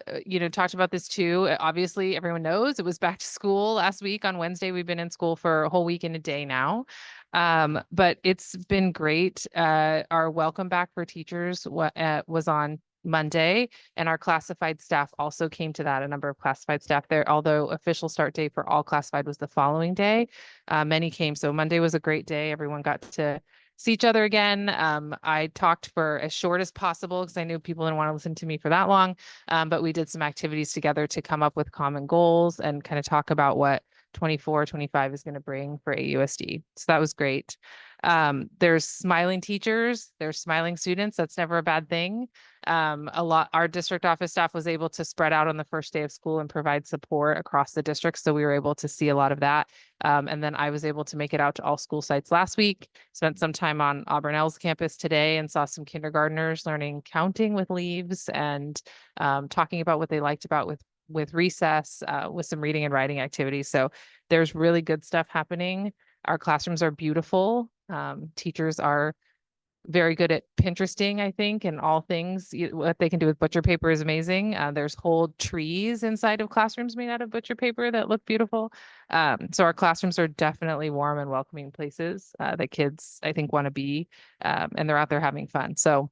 talked about this too. Obviously, everyone knows it was back to school last week on Wednesday. We've been in school for a whole week and a day now. But it's been great. Our welcome back for teachers was on Monday, and our classified staff also came to that. A number of classified staff there, although official start date for all classified was the following day. Many came. So Monday was a great day. Everyone got to see each other again. I talked for as short as possible because I knew people didn't want to listen to me for that long. But we did some activities together to come up with common goals and kind of talk about what 24-25 is going to bring for AUSD. So that was great. There's smiling teachers, there's smiling students. That's never a bad thing. Our district office staff was able to spread out on the first day of school and provide support across the district. So we were able to see a lot of that. And then I was able to make it out to all school sites last week, spent some time on Auburnell's campus today and saw some kindergartners learning counting with leaves and talking about what they liked about with recess, with some reading and writing activities. So there's really good stuff happening. Our classrooms are beautiful. Teachers are very good at Pinteresting, I think, and all things. What they can do with butcher paper is amazing. There's whole trees inside of classrooms made out of butcher paper that look beautiful. So our classrooms are definitely warm and welcoming places that kids, I think, want to be, and they're out there having fun. So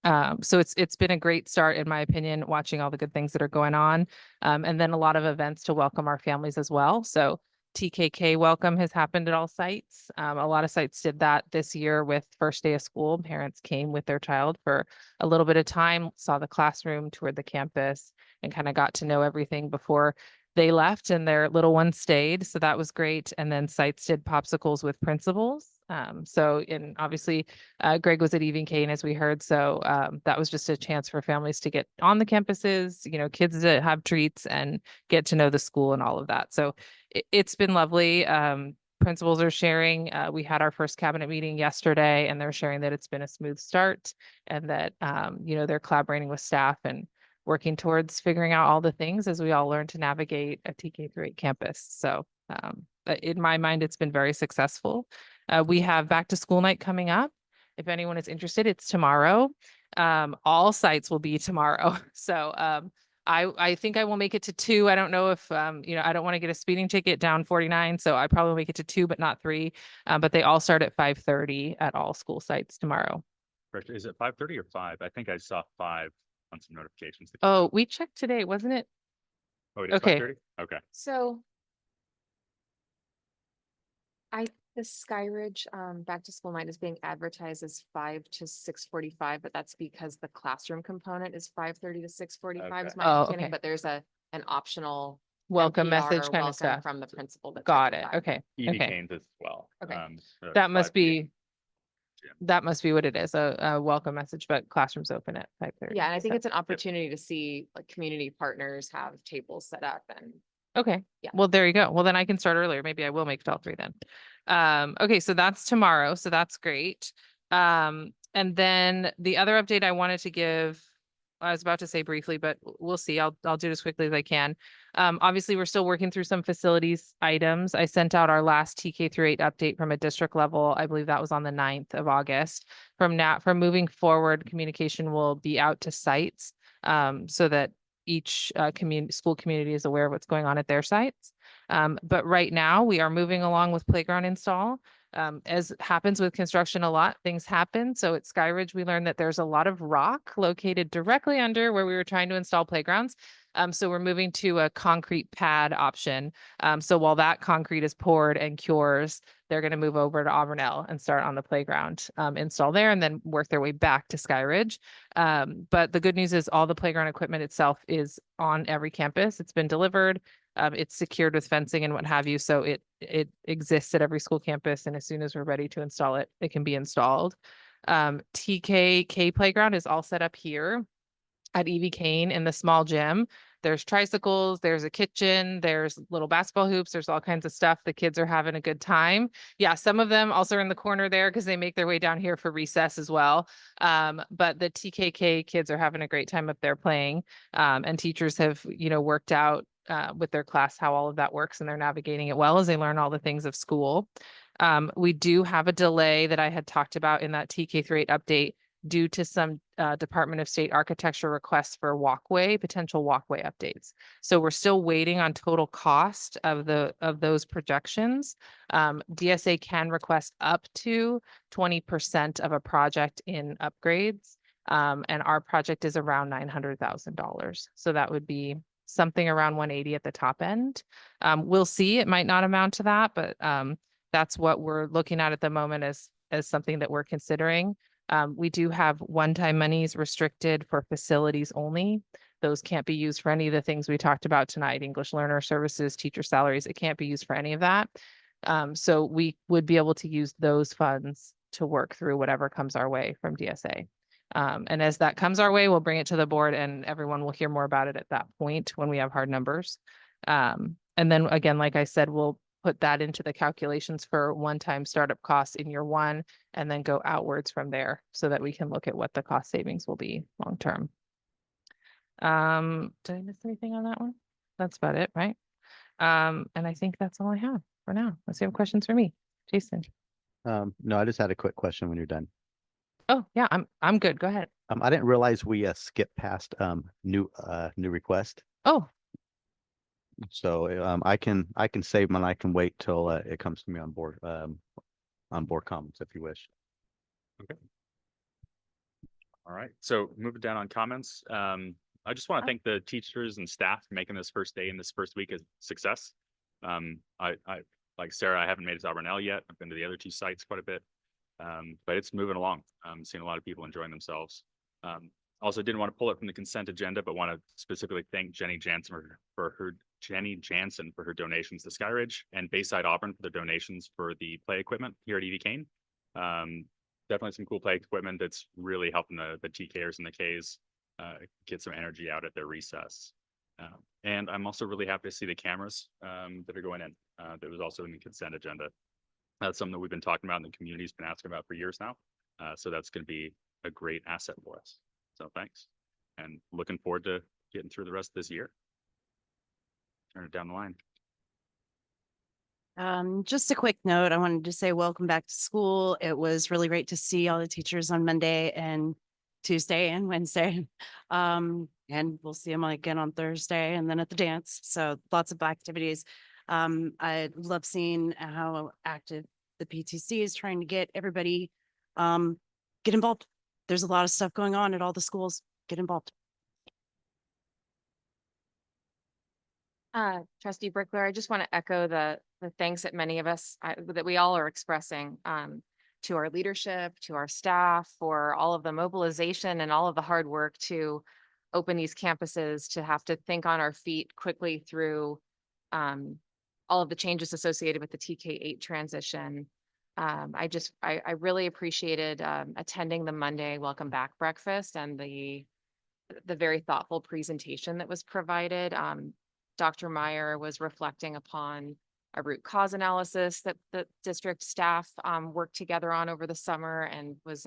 it's been a great start, in my opinion, watching all the good things that are going on. And then a lot of events to welcome our families as well. So TKK welcome has happened at all sites. A lot of sites did that this year with first day of school. Parents came with their child for a little bit of time, saw the classroom, toured the campus, and kind of got to know everything before they left, and their little one stayed. So that was great. And then sites did popsicles with principals. And obviously Greg was at Even Kane, as we heard. So that was just a chance for families to get on the campuses, kids that have treats and get to know the school and all of that. So it's been lovely. Principals are sharing. We had our first cabinet meeting yesterday, and they're sharing that it's been a smooth start, and that they're collaborating with staff and working towards figuring out all the things as we all learn to navigate a TK through 8 campus. So in my mind, it's been very successful. We have back to school night coming up. If anyone is interested, it's tomorrow. All sites will be tomorrow. So I think I will make it to 2. I don't know if, I don't want to get a speeding ticket down 49. So I probably make it to 2, but not 3. But they all start at 5:30 at all school sites tomorrow. Is it 5:30 or 5? I think I saw 5 on some notifications. Oh, we checked today, wasn't it? Oh, it is Okay. 5:30? Okay. So the Skyridge back to school night is being advertised as 5 to 6:45, but that's because the classroom component is 5:30 to 6:45 is Okay. my Oh, understanding, okay. but there's an optional Welcome NPR message kind welcome of stuff. from the principal. That's Got after it. 5. Okay. Edie Okay. Kane's as well. Okay. That must 5 p.m. be, that must be what it is, a welcome message, but classrooms open at 5:30. Yeah, and I think So- it's an opportunity to see like community partners have tables set up and Okay. Yeah. Well, there you go. Well, then I can start earlier. Maybe I will make it all 3 then. Okay, so that's tomorrow. So that's great. And then the other update I wanted to give, I was about to say briefly, but we'll see. I'll do it as quickly as I can. Obviously, we're still working through some facilities items. I sent out our last TK through 8 update from a district level. I believe that was on the 9th of August. From moving forward, communication will be out to sites so that each school community is aware of what's going on at their sites. But right now we are moving along with playground install. As happens with construction, a lot things happen. So at Skyridge, we learned that there's a lot of rock located directly under where we were trying to install playgrounds. So we're moving to a concrete pad option. So while that concrete is poured and cures, they're going to move over to Auburn and start on the playground install there, and then work their way back to Skyridge. But the good news is all the playground equipment itself is on every campus. It's been delivered. It's secured with fencing and what have you. So it exists at every school campus. And as soon as we're ready to install it, it can be installed. TKK playground is all set up here at EV Kane in the small gym. There's tricycles, there's a kitchen, there's little basketball hoops, there's all kinds of stuff. The kids are having a good time. Yeah, some of them also are in the corner there because they make their way down here for recess as well. But the TKK kids are having a great time up there playing. And teachers have, worked out with their class how all of that works, and they're navigating it well as they learn all the things of school. We do have a delay that I had talked about in that TK through 8 update due to some Department of State architecture requests for potential walkway updates. So we're still waiting on total cost of those projections. DSA can request up to 20% of a project in upgrades. And our project is around $900,000. So that would be something around 180 at the top end. We'll see. It might not amount to that, but that's what we're looking at the moment as something that we're considering. We do have one-time monies restricted for facilities only. Those can't be used for any of the things we talked about tonight, English learner services, teacher salaries. It can't be used for any of that. So we would be able to use those funds to work through whatever comes our way from DSA. And as that comes our way, we'll bring it to the board and everyone will hear more about it at that point when we have hard numbers. And then again, like I said, we'll put that into the calculations for one-time startup costs in year 1, and then go outwards from there so that we can look at what the cost savings will be long-term. Did I miss anything on that one? That's about it, right? And I think that's all I have for now. Unless you have questions for me, Jason. No, I just had a quick question when you're done. Oh, yeah, I'm good. Go ahead. I didn't realize we skipped past new request. Oh, So I can save mine. I can wait till it comes to me on board comments if you wish. All right, so moving down on comments, I just want to thank the teachers and staff for making this first day and this first week a success. I like Sarah, I haven't made it to Auburn yet. I've been to the other two sites quite a bit, but it's moving along. I'm seeing a lot of people enjoying themselves. Also didn't want to pull it from the consent agenda, but want to specifically thank Jenny Jansen for her donations to Skyridge, and Bayside Auburn for their donations for the play equipment here at EV Kane. Definitely some cool play equipment that's really helping the TKers and the Ks get some energy out at their recess. And I'm also really happy to see the cameras that are going in. That was also in the consent agenda. That's something that we've been talking about and the community's been asking about for years now. So that's going to be a great asset for us. So thanks. And looking forward to getting through the rest of this year. Turn it down the line. Just a quick note, I wanted to say welcome back to school. It was really great to see all the teachers on Monday and Tuesday and Wednesday. And we'll see them again on Thursday and then at the dance. So lots of activities. I love seeing how active the PTC is trying to get everybody get involved. There's a lot of stuff going on at all the schools. Get involved. Trustee Brickler, I just want to echo the thanks that many of us, that we all are expressing to our leadership, to our staff, for all of the mobilization and all of the hard work to open these campuses, to have to think on our feet quickly through all of the changes associated with the TK8 transition. I really appreciated attending the Monday welcome back breakfast and the very thoughtful presentation that was provided. Dr. Meyer was reflecting upon a root cause analysis that the district staff worked together on over the summer, and was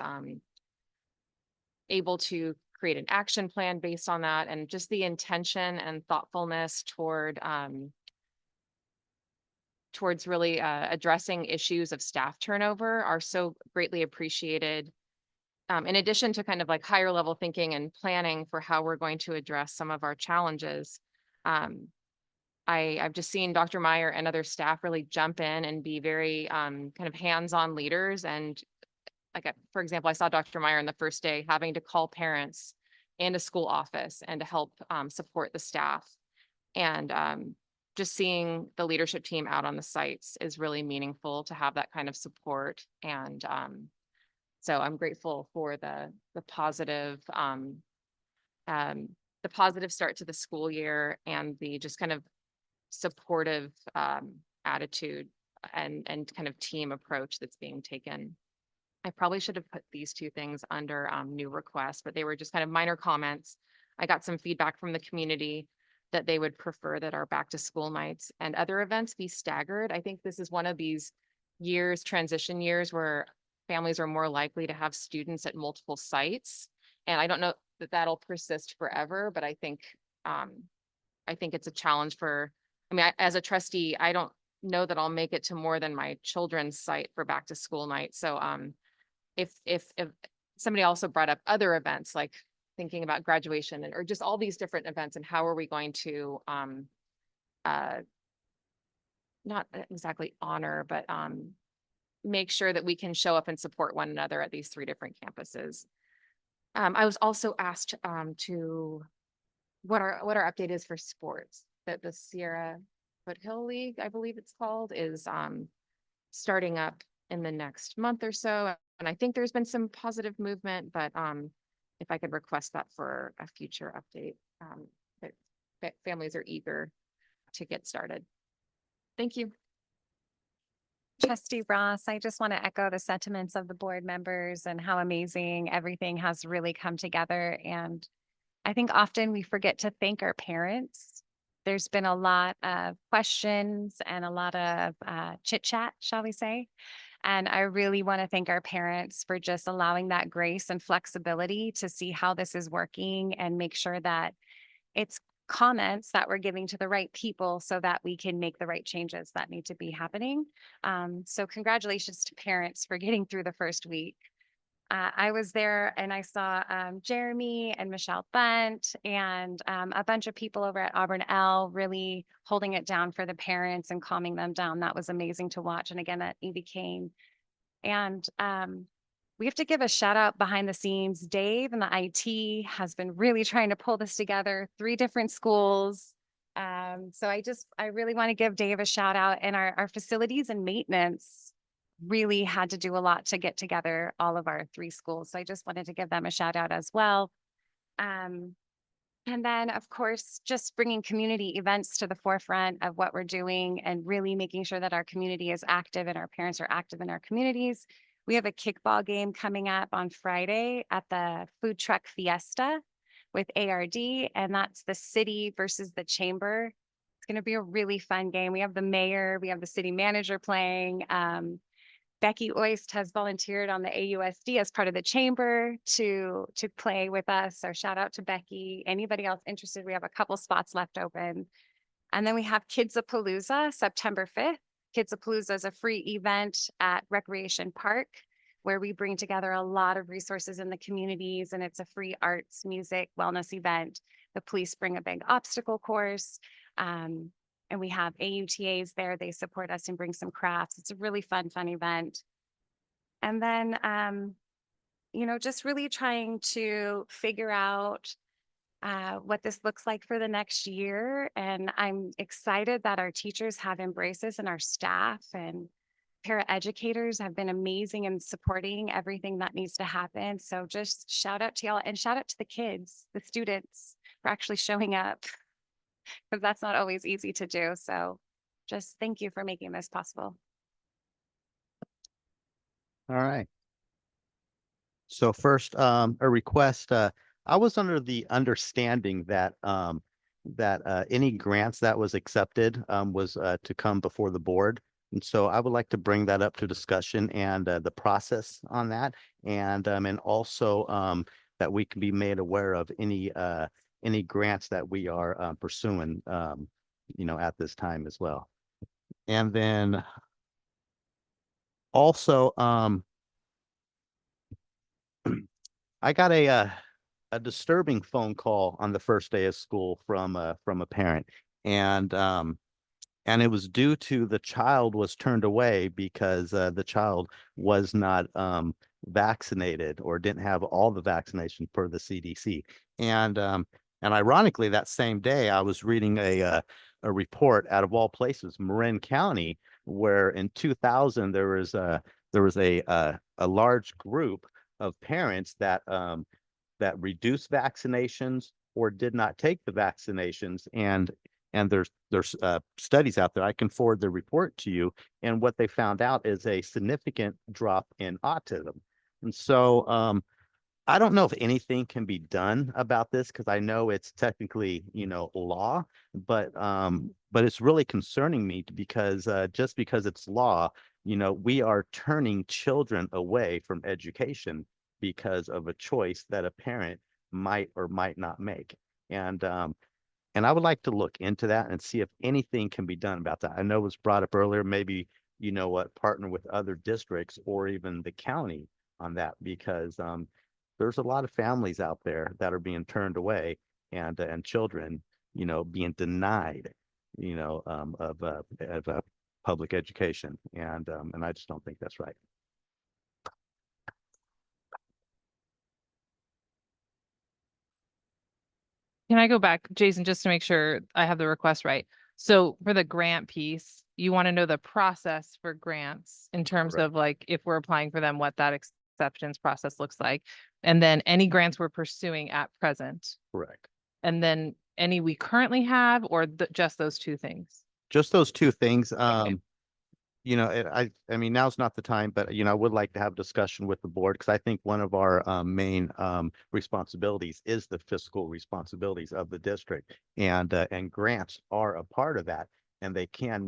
able to create an action plan based on that, and just the intention and thoughtfulness towards really addressing issues of staff turnover are so greatly appreciated. In addition to kind of like higher level thinking and planning for how we're going to address some of our challenges. I've just seen Dr. Meyer and other staff really jump in and be very kind of hands-on leaders. And like, for example, I saw Dr. Meyer on the first day having to call parents and a school office and to help support the staff. And just seeing the leadership team out on the sites is really meaningful to have that kind of support. And so I'm grateful for the positive start to the school year, and the just kind of supportive attitude and kind of team approach that's being taken. I probably should have put these two things under new requests, but they were just kind of minor comments. I got some feedback from the community that they would prefer that our back to school nights and other events be staggered. I think this is one of these years, transition years, where families are more likely to have students at multiple sites. And I don't know that that'll persist forever, but I think it's a challenge for, as a trustee, I don't know that I'll make it to more than my children's site for back to school night. So if somebody also brought up other events, like thinking about graduation or just all these different events, and how are we going to not exactly honor, but make sure that we can show up and support one another at these 3 different campuses. I was also asked to what our update is for sports, that the Sierra Foothill League, I believe it's called, is starting up in the next month or so. And I think there's been some positive movement, but if I could request that for a future update, that families are eager to get started. Thank you. Trustee Ross, I just want to echo the sentiments of the board members and how amazing everything has really come together. And I think often we forget to thank our parents. There's been a lot of questions and a lot of chit chat, shall we say. And I really want to thank our parents for just allowing that grace and flexibility to see how this is working and make sure that it's comments that we're giving to the right people so that we can make the right changes that need to be happening. So congratulations to parents for getting through the first week. I was there and I saw Jeremy and Michelle Bunt and a bunch of people over at Auburn L really holding it down for the parents and calming them down. That was amazing to watch. And again, at Evie Kane. And we have to give a shout out behind the scenes. Dave and the IT has been really trying to pull this together, 3 different schools. So I really want to give Dave a shout out, and our facilities and maintenance really had to do a lot to get together all of our 3 schools. So I just wanted to give them a shout out as well. And then, of course, just bringing community events to the forefront of what we're doing and really making sure that our community is active and our parents are active in our communities. We have a kickball game coming up on Friday at the Food Truck Fiesta with ARD, and that's the city versus the chamber. It's going to be a really fun game. We have the mayor, we have the city manager playing. Becky Oist has volunteered on the AUSD as part of the chamber to play with us. So shout out to Becky. Anybody else interested? We have a couple spots left open. And then we have Kidsapalooza, September 5th. Kidsapalooza is a free event at Recreation Park where we bring together a lot of resources in the communities, and it's a free arts, music, wellness event. The police bring a big obstacle course. And we have AUTAs there. They support us and bring some crafts. It's a really fun event. And then, just really trying to figure out what this looks like for the next year. And I'm excited that our teachers have embraced this, and our staff and paraeducators have been amazing in supporting everything that needs to happen. So just shout out to y'all, and shout out to the kids, the students, for actually showing up, because that's not always easy to do. So just thank you for making this possible. All right. So first, a request, I was under the understanding that any grants that was accepted was to come before the board. And so I would like to bring that up to discussion and the process on that, and also that we can be made aware of any grants that we are pursuing, at this time as well. And then also, I got a disturbing phone call on the first day of school from a parent, and it was due to the child was turned away because the child was not vaccinated or didn't have all the vaccination per the CDC. And ironically, that same day, I was reading a report out of all places, Marin County, where in 2000 there was a large group of parents that reduced vaccinations or did not take the vaccinations, and there's studies out there. I can forward the report to you, and what they found out is a significant drop in autism. And so I don't know if anything can be done about this, because I know it's technically, law, but it's really concerning me because just because it's law, we are turning children away from education because of a choice that a parent might or might not make. And I would like to look into that and see if anything can be done about that. I know it was brought up earlier, maybe, partner with other districts or even the county on that, because there's a lot of families out there that are being turned away, and children, being denied, of public education. And I just don't think that's right. Can I go back, Jason, just to make sure I have the request right? So for the grant piece, you want to know the process for grants in terms Correct. of like, if we're applying for them, what that acceptance process looks like. And then any grants we're pursuing at present, Correct. and then any we currently have, or just those 2 things? Just those 2 things. I mean, now's not the time, but, I would like to have discussion with the board, because I think one of our main responsibilities is the fiscal responsibilities of the district, and grants are a part of that, and they can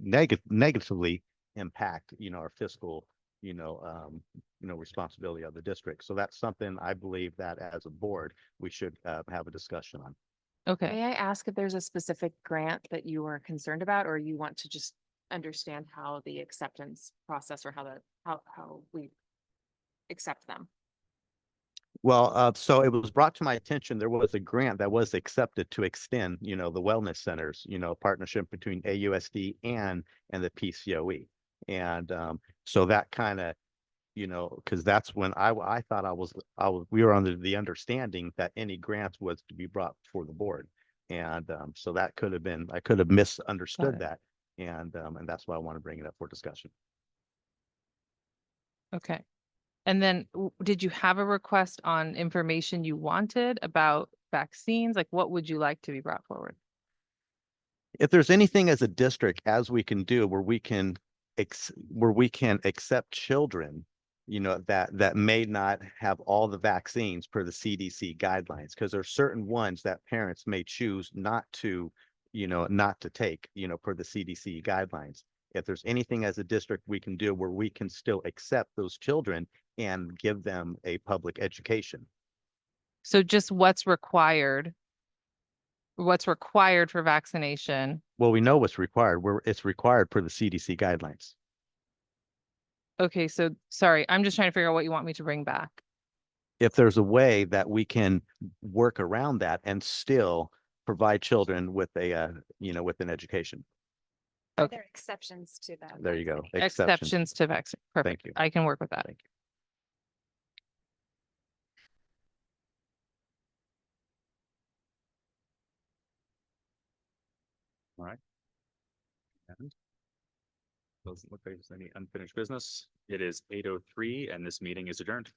negatively impact, our fiscal, responsibility of the district. So that's something I believe that as a board, we should have a discussion on. Okay. May I ask if there's a specific grant that you are concerned about, or you want to just understand how the acceptance process, or how we accept them? Well, so it was brought to my attention, there was a grant that was accepted to extend, the wellness centers, partnership between AUSD and the PCOE. And so that kind of, because that's when I thought we were under the understanding that any grants was to be brought before the board. And so that could have been, I could have misunderstood it. that. And that's why I want to bring it up for discussion. Okay. And then did you have a request on information you wanted about vaccines? Like what would you like to be brought forward? If there's anything as a district as we can do where we can accept children, that may not have all the vaccines per the CDC guidelines, because there are certain ones that parents may choose not to take, per the CDC guidelines. If there's anything as a district we can do where we can still accept those children and give them a public education. So just what's required for vaccination. Well, we know what's required. It's required per the CDC guidelines. Okay, so sorry, I'm just trying to figure out what you want me to bring back. If there's a way that we can work around that and still provide children with with an education. Are Okay. there exceptions to that? There you go. Exceptions to vaccine. Perfect. you. I can work with that. Thank you. All right. And doesn't look like there's any unfinished business. It is 8:03 and this meeting is adjourned.